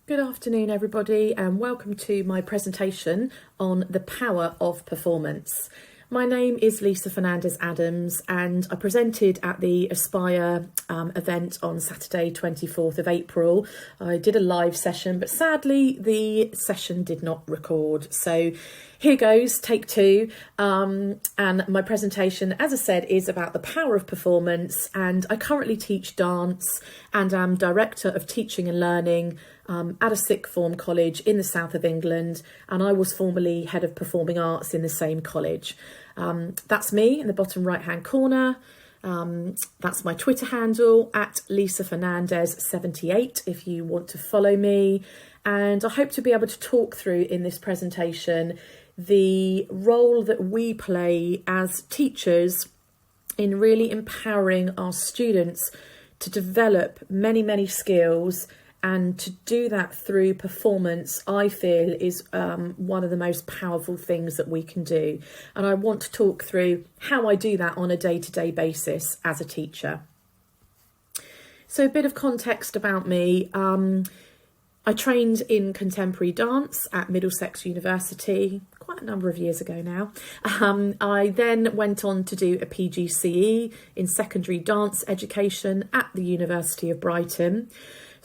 Good afternoon, everybody, and welcome to my presentation on the power of performance. My name is Lisa Fernandez-Adams, and I presented at the Aspire event on Saturday, 24th of April. I did a live session, but sadly the session did not record. So here goes, take two. And my presentation, as I said, is about the power of performance. And I currently teach dance and am Director of Teaching and Learning at a sixth form college in the south of England, and I was formerly Head of Performing Arts in the same college. That's me in the bottom right hand corner. That's my Twitter handle at Lisa Fernandez78 if you want to follow me. And I hope to be able to talk through in this presentation the role that we play as teachers in really empowering our students to develop many skills. And to do that through performance, I feel, is one of the most powerful things that we can do. And I want to talk through how I do that on a day-to-day basis as a teacher. So a bit of context about me. I trained in contemporary dance at Middlesex University quite a number of years ago now. I then went on to do a PGCE in secondary dance education at the University of Brighton.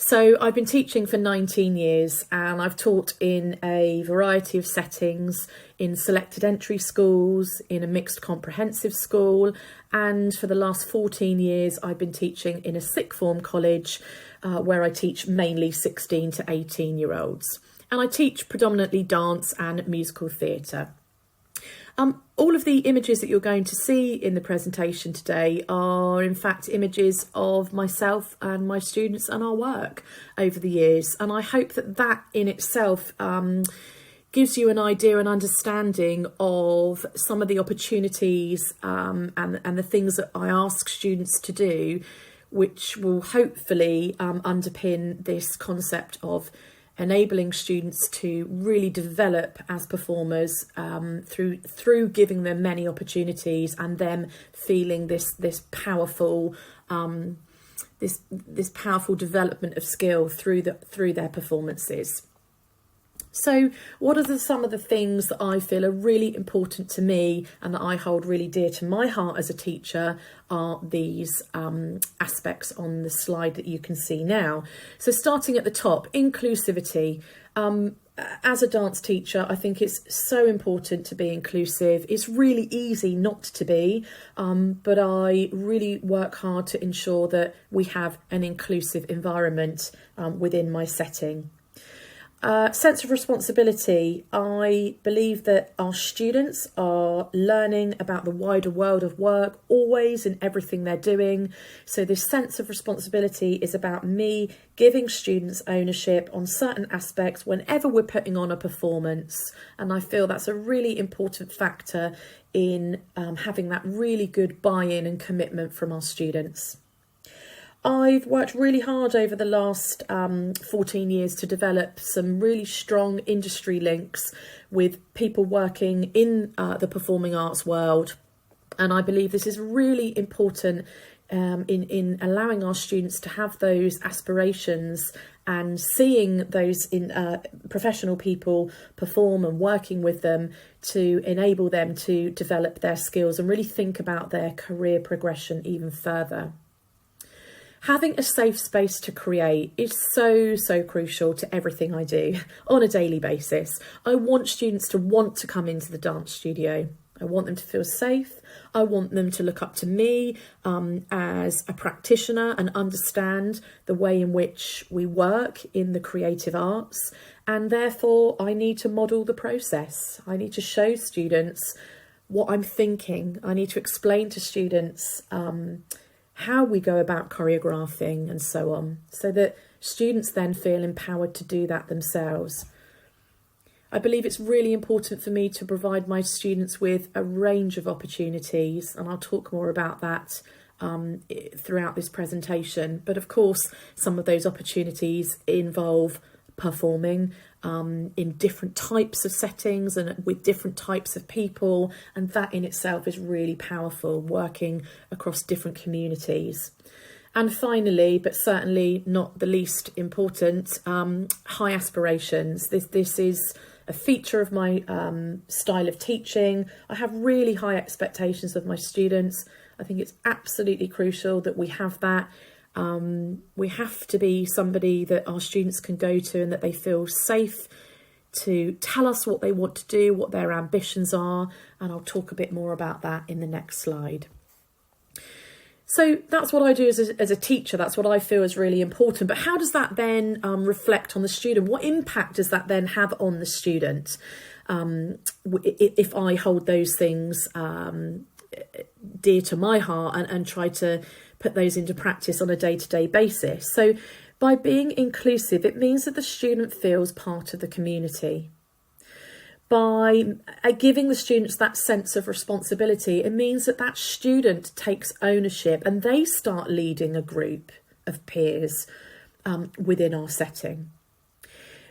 So I've been teaching for 19 years, and I've taught in a variety of settings, in selected entry schools, in a mixed comprehensive school, and for the last 14 years I've been teaching in a sixth form college where I teach mainly 16 to 18-year-olds. And I teach predominantly dance and musical theatre. All of the images that you're going to see in the presentation today are in fact images of myself and my students and our work over the years. And I hope that that in itself gives you an idea and understanding of some of the opportunities and the things that I ask students to do, which will hopefully underpin this concept of enabling students to really develop as performers through giving them many opportunities and them feeling this powerful this powerful development of skill through their performances. So what are some of the things that I feel are really important to me and that I hold really dear to my heart as a teacher are these aspects on the slide that you can see now. So starting at the top, inclusivity. As a dance teacher, I think it's so important to be inclusive. It's really easy not to be, but I really work hard to ensure that we have an inclusive environment within my setting. Sense of responsibility. I believe that our students are learning about the wider world of work always in everything they're doing. So this sense of responsibility is about me giving students ownership on certain aspects whenever we're putting on a performance. And I feel that's a really important factor in having that really good buy-in and commitment from our students. I've worked really hard over the last 14 years to develop some really strong industry links with people working in the performing arts world. And I believe this is really important in allowing our students to have those aspirations and seeing those professional people perform and working with them to enable them to develop their skills and really think about their career progression even further. Having a safe space to create is so crucial to everything I do on a daily basis. I want students to want to come into the dance studio. I want them to feel safe. I want them to look up to me as a practitioner and understand the way in which we work in the creative arts. And therefore, I need to model the process. I need to show students what I'm thinking. I need to explain to students how we go about choreographing and so on, so that students then feel empowered to do that themselves. I believe it's really important for me to provide my students with a range of opportunities, and I'll talk more about that throughout this presentation. But of course, some of those opportunities involve performing in different types of settings and with different types of people, and that in itself is really powerful, working across different communities. And finally, but certainly not the least important, high aspirations. This is a feature of my style of teaching. I have really high expectations of my students. I think it's absolutely crucial that we have that. We have to be somebody that our students can go to and that they feel safe to tell us what they want to do, what their ambitions are, and I'll talk a bit more about that in the next slide. So that's what I do as a teacher. That's what I feel is really important. But how does that then reflect on the student? What impact does that then have on the student if I hold those things dear to my heart and try to put those into practice on a day-to-day basis? So by being inclusive, it means that the student feels part of the community. By giving the students that sense of responsibility, it means that that student takes ownership and they start leading a group of peers within our setting.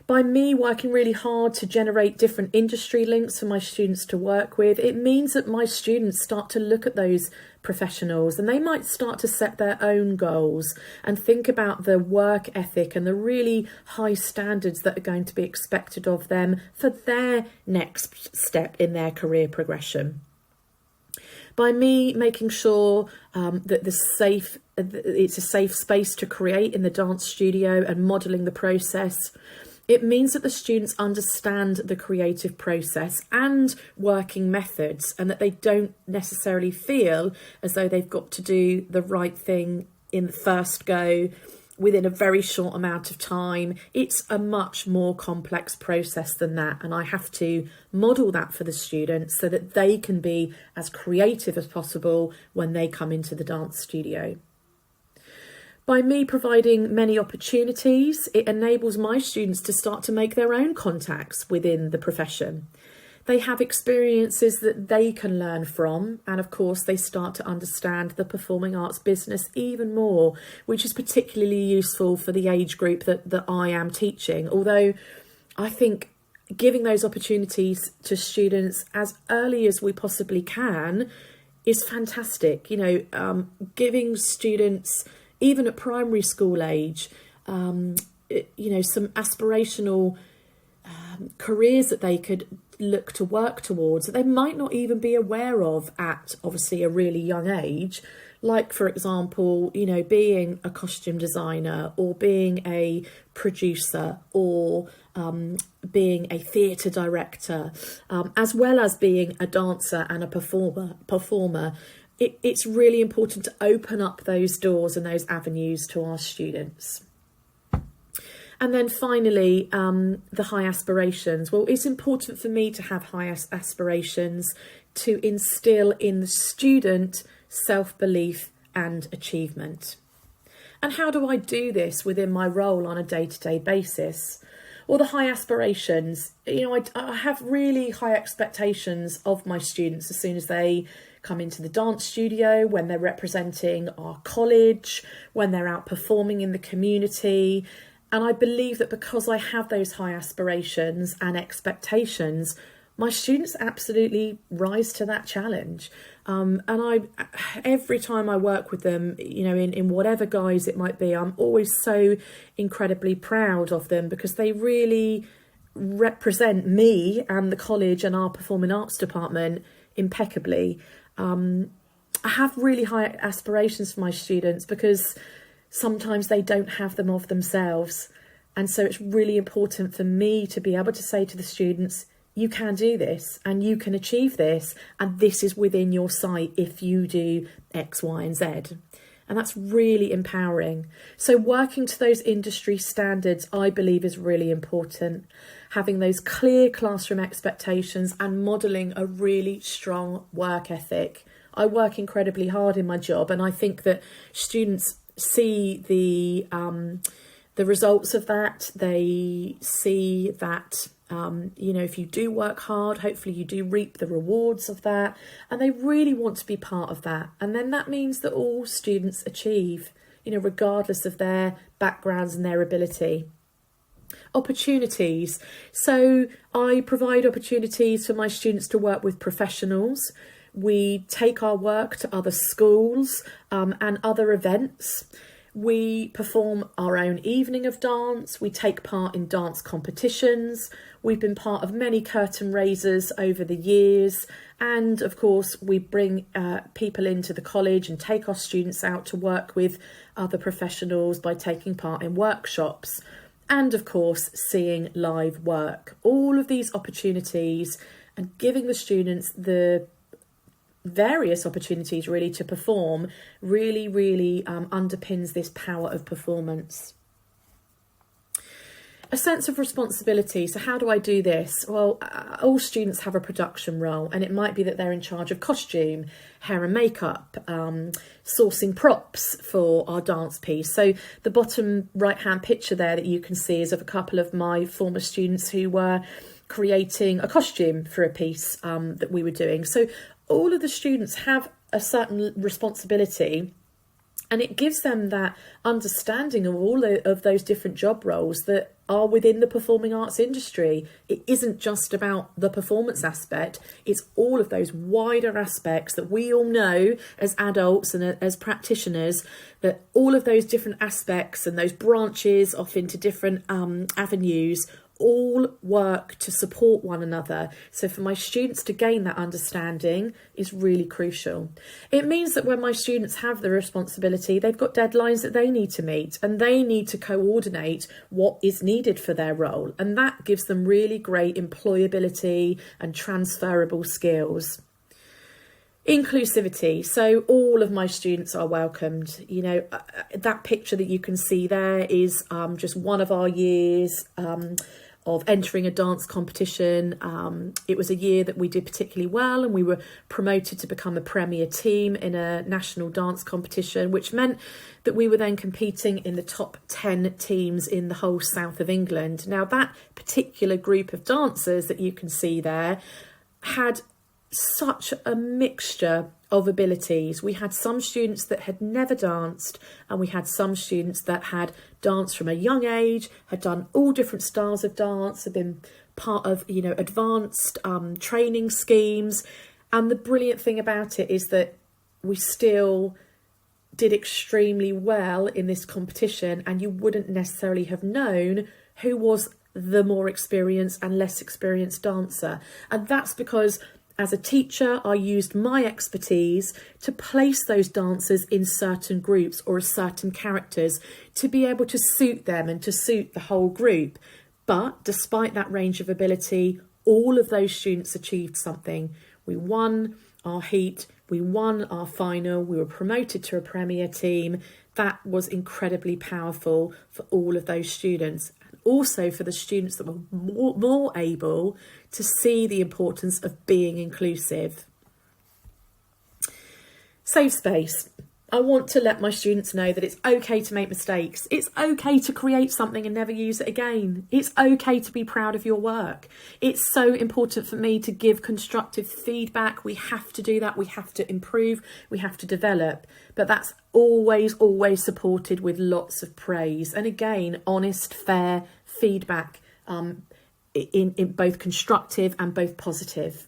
By me working really hard to generate different industry links for my students to work with, it means that my students start to look at those professionals and they might start to set their own goals and think about the work ethic and the really high standards that are going to be expected of them for their next step in their career progression. By me making sure that it's a safe space to create in the dance studio and modelling the process, it means that the students understand the creative process and working methods and that they don't necessarily feel as though they've got to do the right thing in the first go within a very short amount of time. It's a much more complex process than that, and I have to model that for the students so that they can be as creative as possible when they come into the dance studio. By me providing many opportunities, it enables my students to start to make their own contacts within the profession. They have experiences that they can learn from, and of course they start to understand the performing arts business even more, which is particularly useful for the age group that I am teaching. Although I think giving those opportunities to students as early as we possibly can is fantastic. Giving students, even at primary school age, some aspirational careers that they could look to work towards that they might not even be aware of at obviously a really young age, like for example being a costume designer or being a producer or being a theatre director, as well as being a dancer and a performer. It's really important to open up those doors and those avenues to our students. And then finally, the high aspirations. Well, it's important for me to have high aspirations to instill in the student self-belief and achievement. And how do I do this within my role on a day-to-day basis? Well, the high aspirations, I have really high expectations of my students as soon as they come into the dance studio, when they're representing our college, when they're out performing in the community. And I believe that because I have those high aspirations and expectations, my students absolutely rise to that challenge. And every time I work with them, in whatever guise it might be, I'm always so incredibly proud of them because they really represent me and the college and our performing arts department impeccably. I have really high aspirations for my students because sometimes they don't have them of themselves. And so it's really important for me to be able to say to the students, you can do this and you can achieve this. And this is within your sight if you do X, Y, and Z. And that's really empowering. So working to those industry standards, I believe, is really important. Having those clear classroom expectations and modelling a really strong work ethic. I work incredibly hard in my job, and I think that students see the results of that. They see that if you do work hard, hopefully you do reap the rewards of that, and they really want to be part of that. And then that means that all students achieve, regardless of their backgrounds and their ability. Opportunities. So I provide opportunities for my students to work with professionals. We take our work to other schools and other events. We perform our own evening of dance. We take part in dance competitions. We've been part of many curtain raisers over the years. And of course, we bring people into the college and take our students out to work with other professionals by taking part in workshops. And of course, seeing live work. All of these opportunities and giving the students the various opportunities really to perform really underpins this power of performance. A sense of responsibility. So how do I do this? Well, all students have a production role, and it might be that they're in charge of costume, hair and makeup, sourcing props for our dance piece. So the bottom right hand picture there that you can see is of a couple of my former students who were creating a costume for a piece that we were doing. So all of the students have a certain responsibility, and it gives them that understanding of all of those different job roles that are within the performing arts industry. It isn't just about the performance aspect, it's all of those wider aspects that we all know as adults and as practitioners, that all of those different aspects and those branches off into different avenues all work to support one another. So for my students to gain that understanding is really crucial. It means that when my students have the responsibility, they've got deadlines that they need to meet, and they need to coordinate what is needed for their role. And that gives them really great employability and transferable skills. Inclusivity. So all of my students are welcomed. You know, that picture that you can see there is just one of our years of entering a dance competition. It was a year that we did particularly well, and we were promoted to become a premier team in a national dance competition, which meant that we were then competing in the top 10 teams in the whole south of England. Now, that particular group of dancers that you can see there had such a mixture of abilities. We had some students that had never danced, and we had some students that had danced from a young age, had done all different styles of dance, had been part of, you know, advanced training schemes. And the brilliant thing about it is that we still did extremely well in this competition, and you wouldn't necessarily have known who was the more experienced and less experienced dancer. And that's because as a teacher, I used my expertise to place those dancers in certain groups or as certain characters to be able to suit them and to suit the whole group. But despite that range of ability, all of those students achieved something. We won our heat, we won our final, we were promoted to a premier team. That was incredibly powerful for all of those students. Also for the students that were more able to see the importance of being inclusive. Safe space. I want to let my students know that it's okay to make mistakes. It's okay to create something and never use it again. It's okay to be proud of your work. It's so important for me to give constructive feedback. We have to do that. We have to improve. We have to develop. But that's always supported with lots of praise. And again, honest, fair feedback in both constructive and both positive.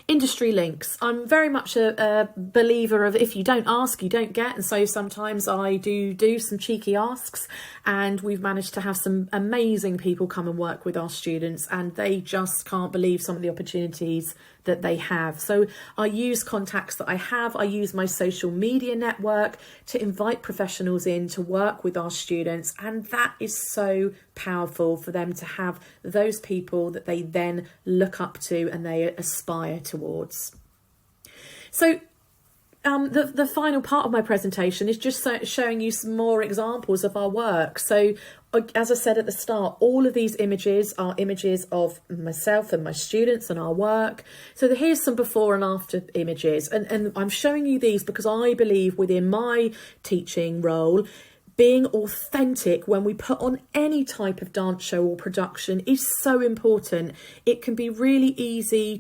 Industry links. I'm very much a believer of if you don't ask, you don't get. And so sometimes I do some cheeky asks, and we've managed to have some amazing people come and work with our students, and they just can't believe some of the opportunities that they have. So I use contacts that I have. I use my social media network to invite professionals in to work with our students. And that is so powerful for them to have those people that they then look up to and they aspire towards. So the final part of my presentation is just showing you some more examples of our work. So as I said at the start, all of these images are images of myself and my students and our work. So here's some before and after images. And I'm showing you these because I believe within my teaching role, being authentic when we put on any type of dance show or production is so important. It can be really easy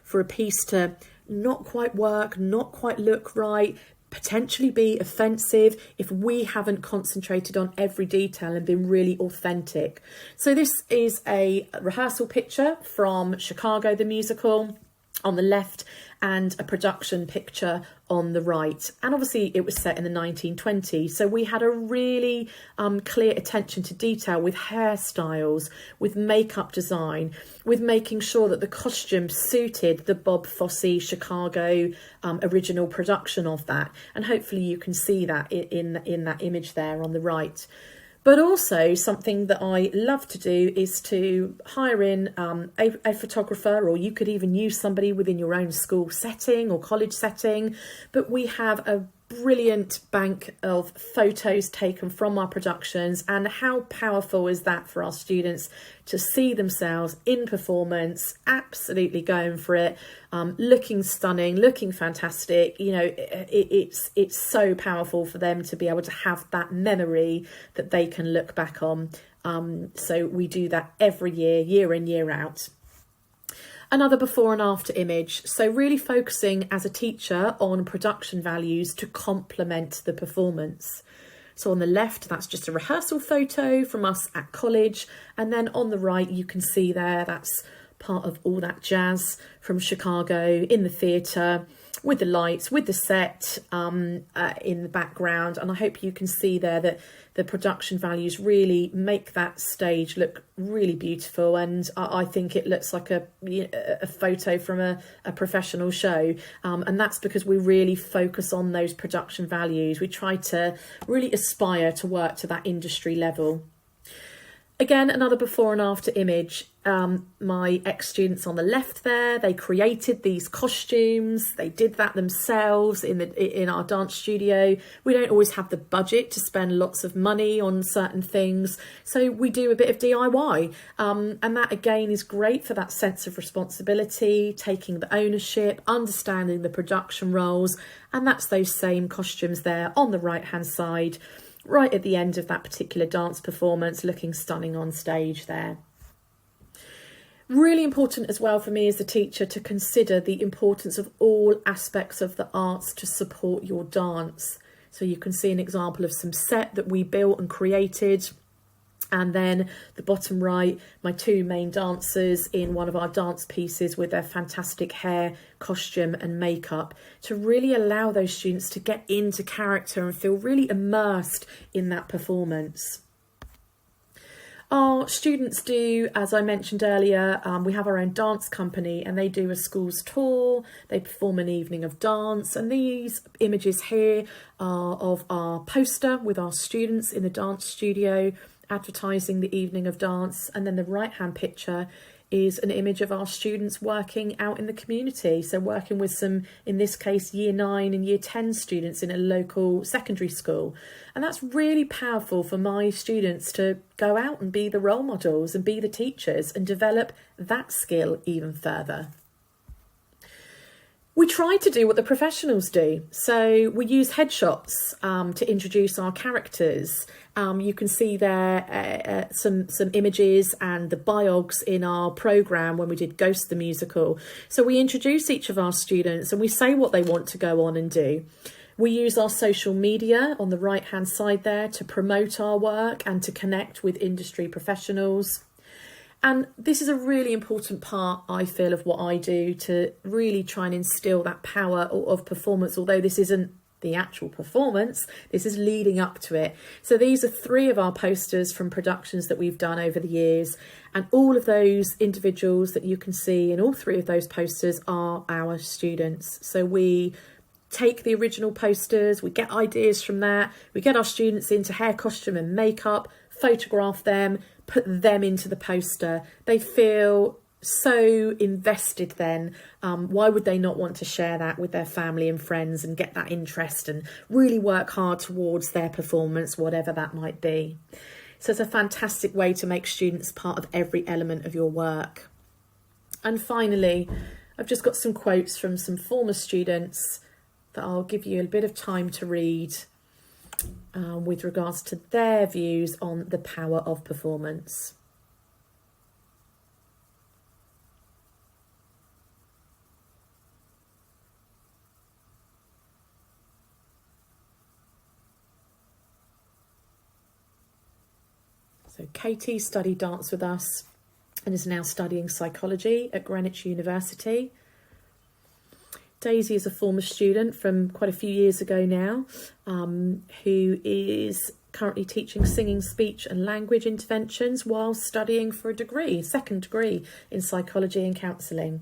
for a piece to not quite work, not quite look right, potentially be offensive if we haven't concentrated on every detail and been really authentic. So this is a rehearsal picture from Chicago the musical. on the left and a production picture on the right. And obviously it was set in the 1920s, so we had a really clear attention to detail with hairstyles, with makeup design, with making sure that the costume suited the Bob Fosse Chicago original production of that. And hopefully you can see that in that image there on the right. But also something that I love to do is to hire in a photographer, or you could even use somebody within your own school setting or college setting. But we have a brilliant bank of photos taken from our productions, and how powerful is that for our students to see themselves in performance, absolutely going for it, looking stunning, looking fantastic. You know, it's so powerful for them to be able to have that memory that they can look back on. So we do that every year, year in, year out. Another before and after image. So really focusing as a teacher on production values to complement the performance. So on the left, that's just a rehearsal photo from us at college. And then on the right, you can see there, that's part of all that jazz from Chicago in the theatre, with the lights, with the set in the background. And I hope you can see there that the production values really make that stage look really beautiful. And I think it looks like a photo from a professional show. And that's because we really focus on those production values. We try to really aspire to work to that industry level. Again, another before and after image. My ex-students on the left there, they created these costumes. They did that themselves in our dance studio. We don't always have the budget to spend lots of money on certain things, so we do a bit of DIY. And that again is great for that sense of responsibility, taking the ownership, understanding the production roles. And that's those same costumes there on the right-hand side, right at the end of that particular dance performance, looking stunning on stage there. Really important as well for me as a teacher to consider the importance of all aspects of the arts to support your dance. So you can see an example of some set that we built and created. And then the bottom right, my two main dancers in one of our dance pieces with their fantastic hair, costume and makeup, to really allow those students to get into character and feel really immersed in that performance. Our students do, as I mentioned earlier, we have our own dance company, and they do a schools tour. They perform an evening of dance, and these images here are of our poster with our students in the dance studio advertising the evening of dance. And then the right hand picture is an image of our students working out in the community. So working with some, in this case, year 9 and year 10 students in a local secondary school. And that's really powerful for my students to go out and be the role models and be the teachers and develop that skill even further. We try to do what the professionals do. So we use headshots to introduce our characters. You can see there some images and the biogs in our programme when we did Ghost the Musical. So we introduce each of our students and we say what they want to go on and do. We use our social media on the right hand side there to promote our work and to connect with industry professionals. And this is a really important part, I feel, of what I do to really try and instill that power of performance, although this isn't the actual performance, this is leading up to it. So these are 3 of our posters from productions that we've done over the years, and all of those individuals that you can see in all 3 of those posters are our students. So we take the original posters, we get ideas from that, we get our students into hair, costume and makeup, photograph them, put them into the poster. They feel so invested then. Why would they not want to share that with their family and friends and get that interest and really work hard towards their performance, whatever that might be? So it's a fantastic way to make students part of every element of your work. And finally, I've just got some quotes from some former students that I'll give you a bit of time to read with regards to their views on the power of performance. So Katie studied dance with us and is now studying psychology at Greenwich University. Daisy is a former student from quite a few years ago now, who is currently teaching singing, speech and language interventions while studying for a second degree in psychology and counselling.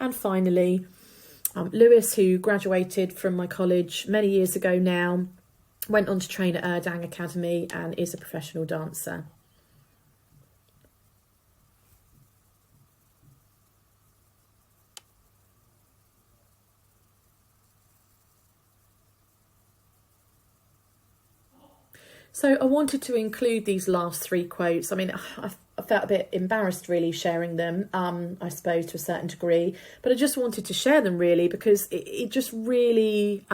And finally, Lewis, who graduated from my college many years ago now, went on to train at Erdang Academy and is a professional dancer. So I wanted to include these last three quotes. I mean, I felt a bit embarrassed really sharing them, I suppose, to a certain degree, but I just wanted to share them really because it just really,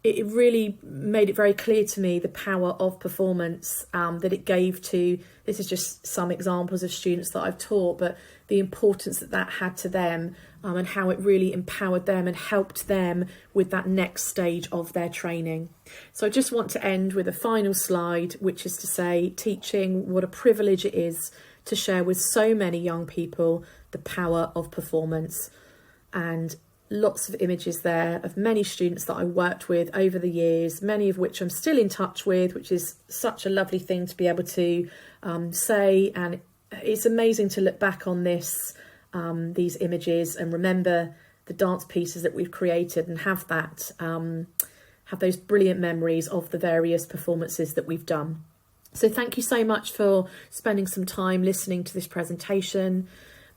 it really made it very clear to me the power of performance that it gave to, this is just some examples of students that I've taught, but the importance that that had to them and how it really empowered them and helped them with that next stage of their training. So I just want to end with a final slide, which is to say, teaching, what a privilege it is to share with so many young people the power of performance. And lots of images there of many students that I worked with over the years, many of which I'm still in touch with, which is such a lovely thing to be able to say. And it's amazing to look back on this, these images, and remember the dance pieces that we've created and have that, have those brilliant memories of the various performances that we've done. So thank you so much for spending some time listening to this presentation.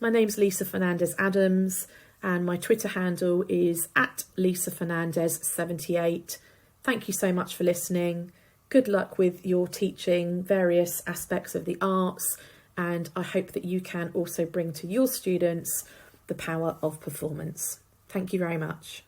My name's Lisa Fernandez-Adams, and my Twitter handle is @LisaFernandez78. Thank you so much for listening. Good luck with your teaching various aspects of the arts, and I hope that you can also bring to your students the power of performance. Thank you very much.